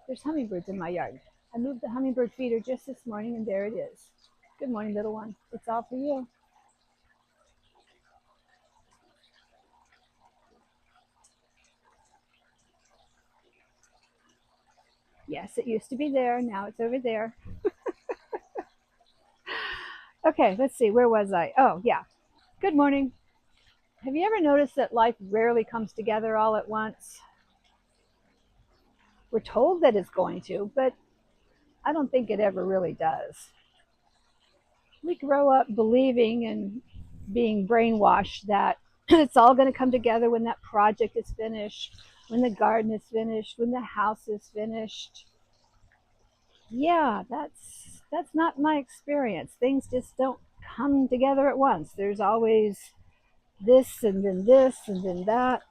There's hummingbirds in my yard. I moved the hummingbird feeder just this morning, and there it is. Good morning, little one. It's all for you. Yes, it used to be there. Now it's over there. Okay, let's see. Where was I? Oh, yeah. Good morning. Have you ever noticed that life rarely comes together all at once? We're told that it's going to, but I don't think it ever really does. We grow up believing and being brainwashed that it's all going to come together when that project is finished, when the garden is finished, when the house is finished. Yeah, that's not my experience. Things just don't come together at once. There's always this and then that.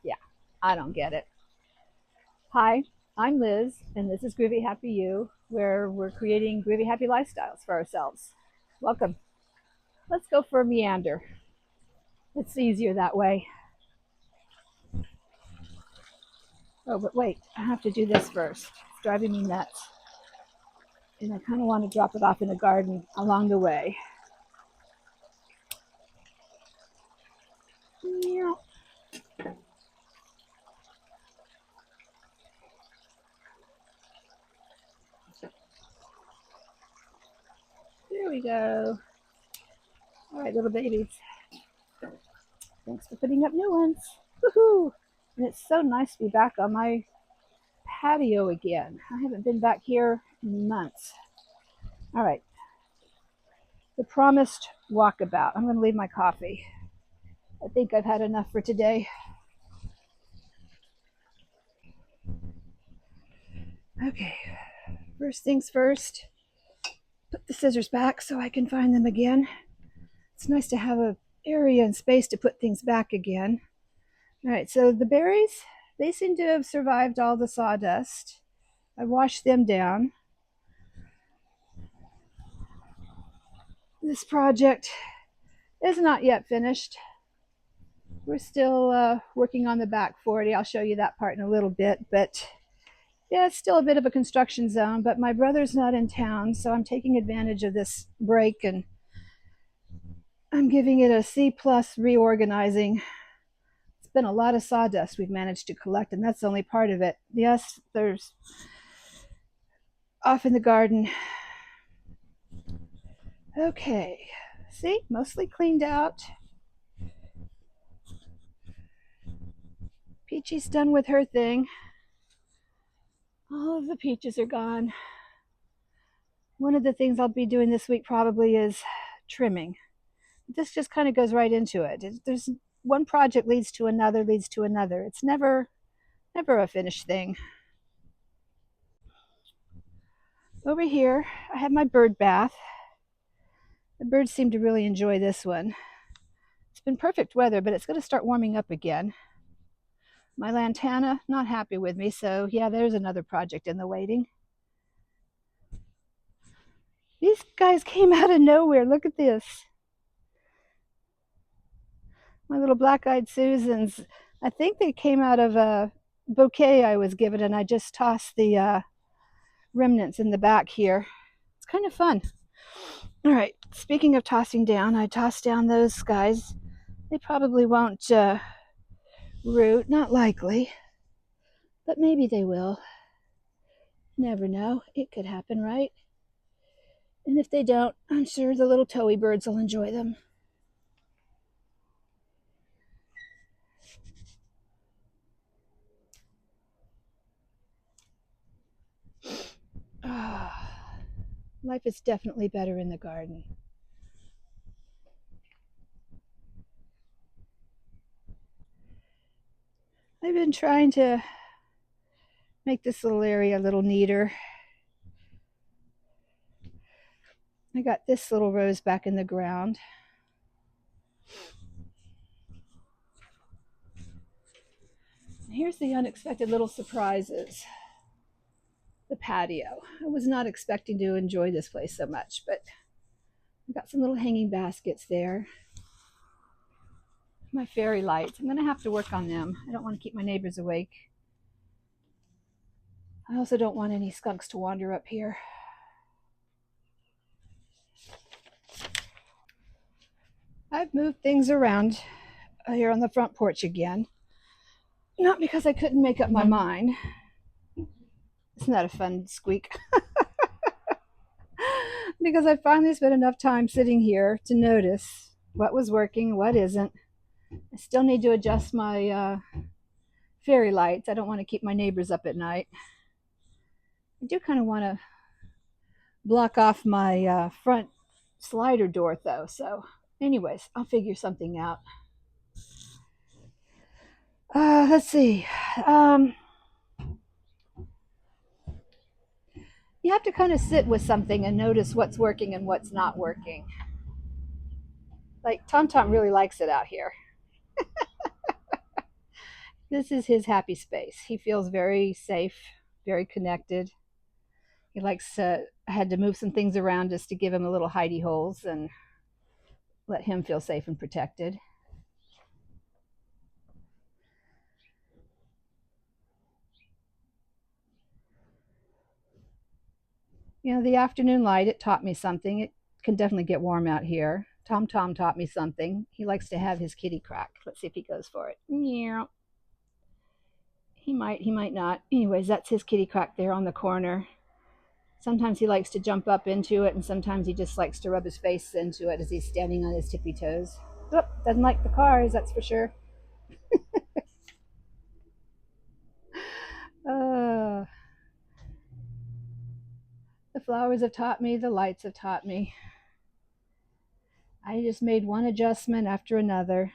Yeah, I don't get it. Hi, I'm Liz, and this is Groovy Happy You, where we're creating groovy happy lifestyles for ourselves. Welcome. Let's go for a meander. It's easier that way. Oh, but wait, I have to do this first. It's driving me nuts. And I kind of want to drop it off in the garden along the way. Yeah. There we go. All right, little babies. Thanks for putting up new ones. Woohoo! And it's so nice to be back on my patio again. I haven't been back here in months. All right, the promised walkabout. I'm going to leave my coffee. I think I've had enough for today. Okay, first things first, put the scissors back so I can find them again. It's nice to have an area and space to put things back again. All right, so the berries, they seem to have survived all the sawdust. I washed them down. This project is not yet finished. We're still working on the back 40. I'll show you that part in a little bit, but yeah, it's still a bit of a construction zone, but my brother's not in town, so I'm taking advantage of this break and I'm giving it a C plus reorganizing. It's been a lot of sawdust we've managed to collect, and that's only part of it. Yes, there's off in the garden. Okay, see, mostly cleaned out. Peachy's done with her thing. All of the peaches are gone. One of the things I'll be doing this week probably is trimming. This just kind of goes right into it. There's one project leads to another, leads to another. It's never a finished thing. Over here, I have my bird bath. The birds seem to really enjoy this one. It's been perfect weather, but it's going to start warming up again. My lantana, not happy with me, so yeah, there's another project in the waiting. These guys came out of nowhere. Look at this. My little black-eyed Susans. I think they came out of a bouquet I was given, and I just tossed the remnants in the back here. It's kind of fun. All right, speaking of tossing down, I tossed down those guys. They probably won't root, not likely, but maybe they will. Never know. It could happen, right? And if they don't, I'm sure the little toey birds will enjoy them. Ah, life is definitely better in the garden. I've been trying to make this little area a little neater. I got this little rose back in the ground. Here's the unexpected little surprises. The patio. I was not expecting to enjoy this place so much, but I've got some little hanging baskets there. My fairy lights. I'm going to have to work on them. I don't want to keep my neighbors awake. I also don't want any skunks to wander up here. I've moved things around here on the front porch again. Not because I couldn't make up my mind. Isn't that a fun squeak? Because I finally spent enough time sitting here to notice what was working, what isn't. I still need to adjust my fairy lights. I don't want to keep my neighbors up at night. I do kind of want to block off my front slider door though. So anyways, I'll figure something out. Let's see. Um, you have to kind of sit with something and notice what's working and what's not working. Like TomTom really likes it out here. This is his happy space. He feels very safe, very connected. He likes to, I had to move some things around just to give him a little hidey holes and let him feel safe and protected. You know, the afternoon light, it taught me something. It can definitely get warm out here. TomTom taught me something. He likes to have his kitty crack. Let's see if he goes for it. Yeah. He might not. Anyways, that's his kitty crack there on the corner. Sometimes he likes to jump up into it, and sometimes he just likes to rub his face into it as he's standing on his tippy toes. Oh, doesn't like the cars, that's for sure. Uh, the flowers have taught me, the lights have taught me. I just made one adjustment after another.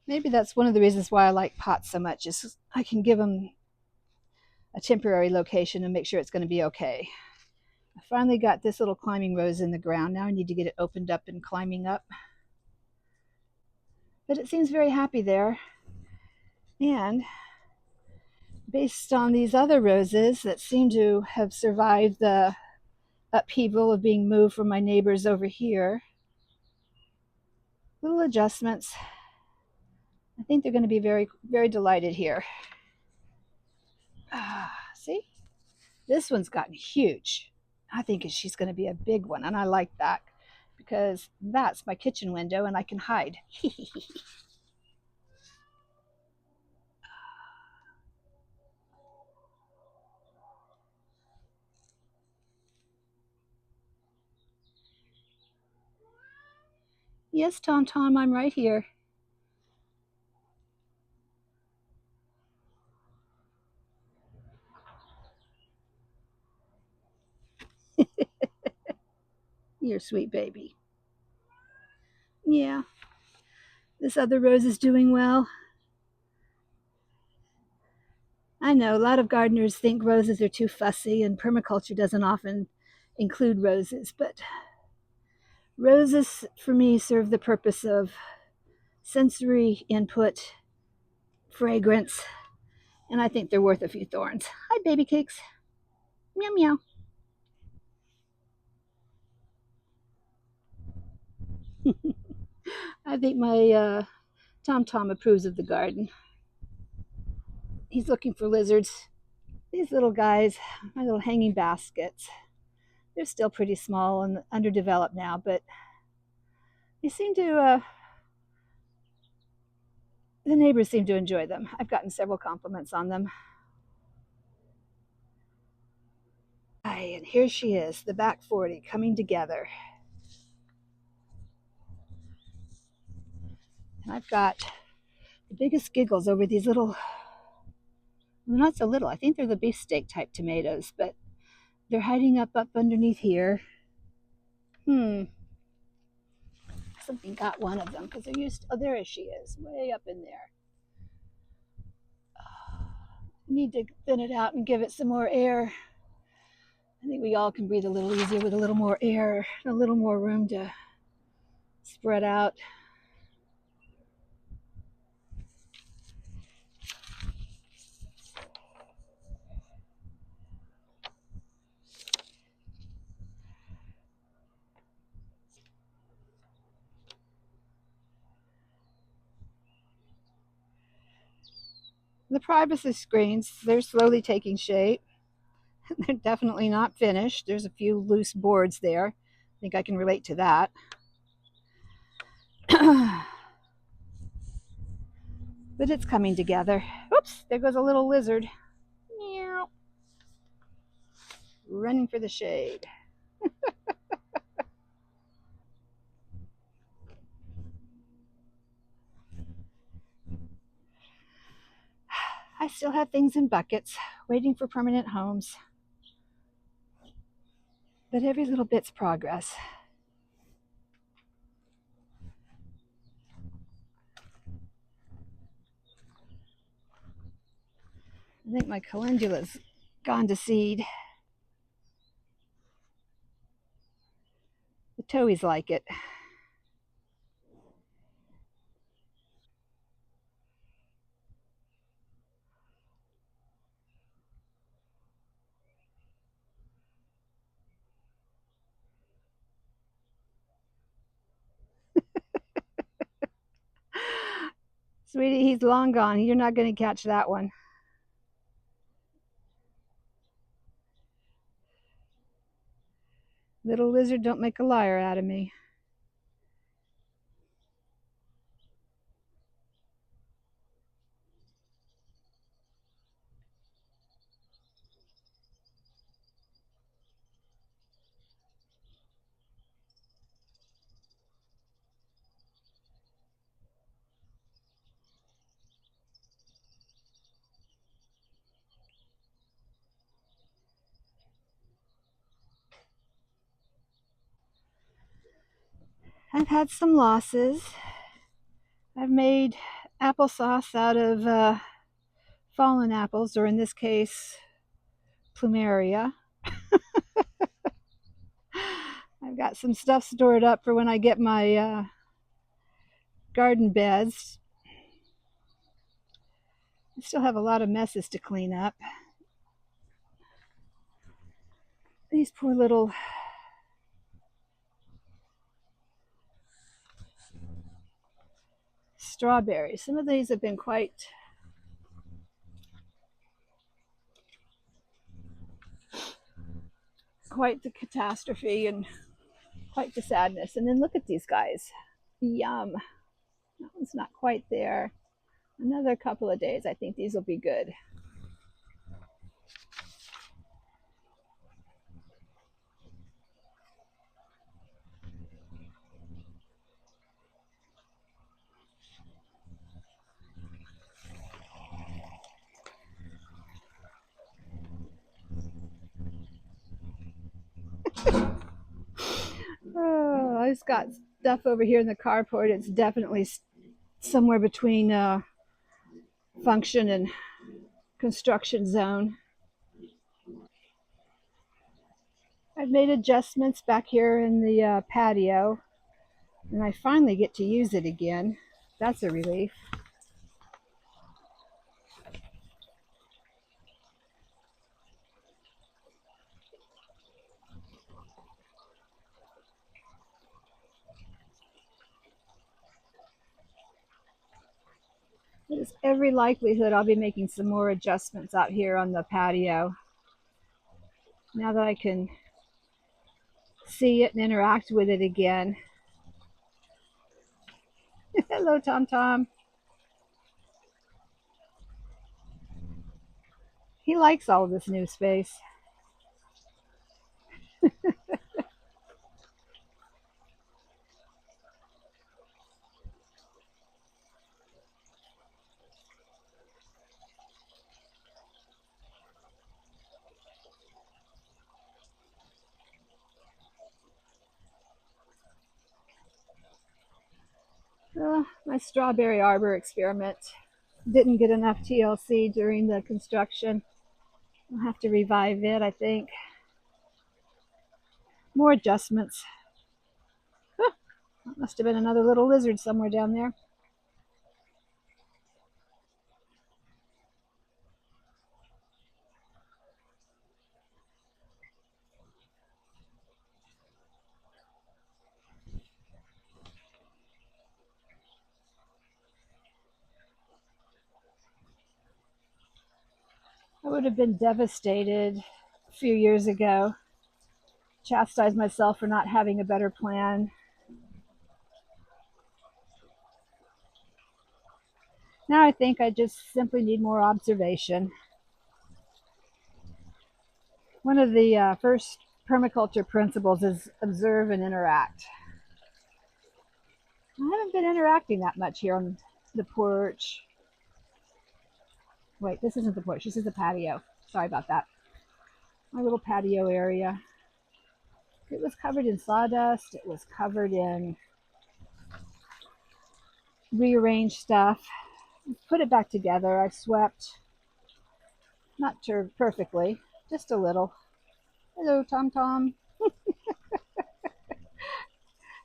Maybe that's one of the reasons why I like pots so much is I can give them a temporary location and make sure it's going to be okay. I finally got this little climbing rose in the ground. Now I need to get it opened up and climbing up. But it seems very happy there. And based on these other roses that seem to have survived the upheaval of being moved from my neighbors over here, little adjustments. I think they're going to be very, very delighted here. See? This one's gotten huge. I think she's going to be a big one, and I like that because that's my kitchen window and I can hide. Yes, TomTom, I'm right here. You're a sweet baby. Yeah, this other rose is doing well. I know a lot of gardeners think roses are too fussy, and permaculture doesn't often include roses, but roses for me serve the purpose of sensory input, fragrance, and I think they're worth a few thorns. Hi, baby cakes. Meow meow. I think my TomTom approves of the garden. He's looking for lizards. These little guys, my little hanging baskets, they're still pretty small and underdeveloped now, but they seem to, the neighbors seem to enjoy them. I've gotten several compliments on them. Hi, and here she is, the back 40 coming together. And I've got the biggest giggles over these little, well, not so little, I think they're the beefsteak type tomatoes, but they're hiding up underneath here. Something got one of them because they're used. Oh, there she is, way up in there. Need to thin it out and give it some more air. I think we all can breathe a little easier with a little more air, a little more room to spread out. The privacy screens, they're slowly taking shape. They're definitely not finished. There's a few loose boards there. I think I can relate to that. But it's coming together. Oops, there goes a little lizard. Meow. Running for the shade. I still have things in buckets, waiting for permanent homes. But every little bit's progress. I think my calendula's gone to seed. The towies like it. Sweetie, he's long gone. You're not going to catch that one. Little lizard, don't make a liar out of me. I've had some losses. I've made applesauce out of fallen apples, or in this case, plumeria. I've got some stuff stored up for when I get my garden beds. I still have a lot of messes to clean up. These poor little strawberries. Some of these have been quite the catastrophe and quite the sadness. And then look at these guys. Yum. That one's not quite there. Another couple of days, I think these will be good. Oh, I just got stuff over here in the carport. It's definitely somewhere between function and construction zone. I've made adjustments back here in the patio, and I finally get to use it again. That's a relief. There's every likelihood I'll be making some more adjustments out here on the patio now that I can see it and interact with it again. Hello, TomTom. He likes all of this new space. My strawberry arbor experiment didn't get enough TLC during the construction. I'll have to revive it, I think. More adjustments. Huh, must have been another little lizard somewhere down there. I would have been devastated a few years ago, chastised myself for not having a better plan. Now I think I just simply need more observation. One of the first permaculture principles is observe and interact. I haven't been interacting that much here on the porch. Wait, this isn't the porch, this is the patio. Sorry about that. My little patio area. It was covered in sawdust, it was covered in rearranged stuff. Put it back together. I swept, not sure perfectly, just a little. Hello, TomTom.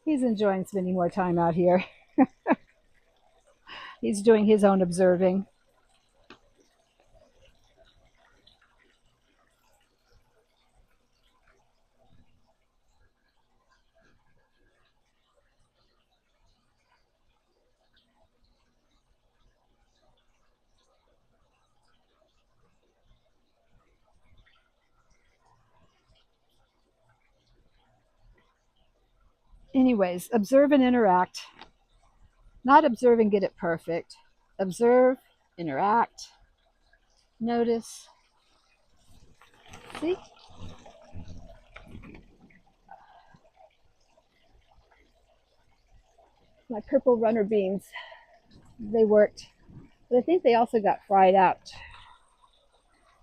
He's enjoying spending more time out here. He's doing his own observing. Anyways, observe and interact. Not observe and get it perfect. Observe, interact, notice. See? My purple runner beans, they worked. But I think they also got fried out.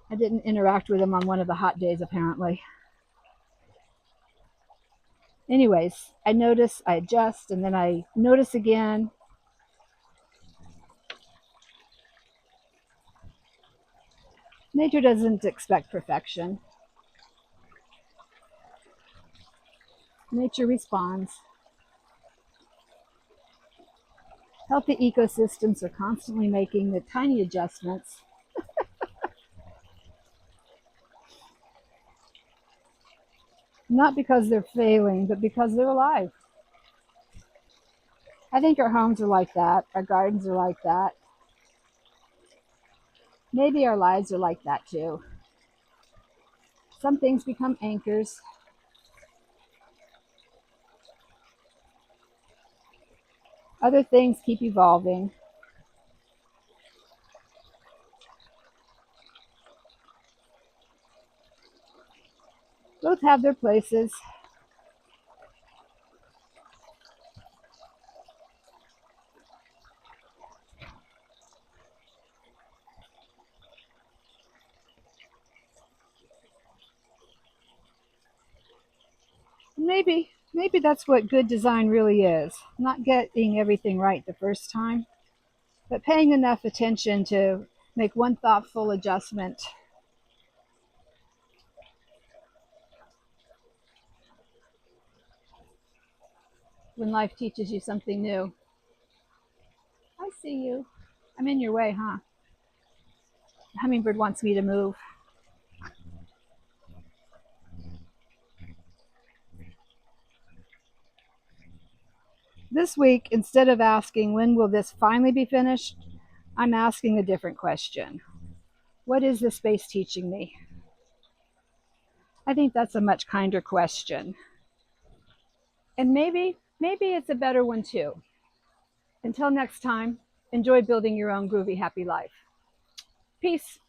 I didn't interact with them on one of the hot days, apparently. Anyways, I notice, I adjust, and then I notice again. Nature doesn't expect perfection. Nature responds. Healthy ecosystems are constantly making the tiny adjustments. Not because they're failing, but because they're alive. I think our homes are like that. Our gardens are like that. Maybe our lives are like that too. Some things become anchors. Other things keep evolving. Both have their places. Maybe that's what good design really is. Not getting everything right the first time, but paying enough attention to make one thoughtful adjustment when life teaches you something new. I see you. I'm in your way, huh? The hummingbird wants me to move. This week, instead of asking, when will this finally be finished, I'm asking a different question. What is this space teaching me? I think that's a much kinder question. And maybe it's a better one too. Until next time, enjoy building your own groovy happy life. Peace.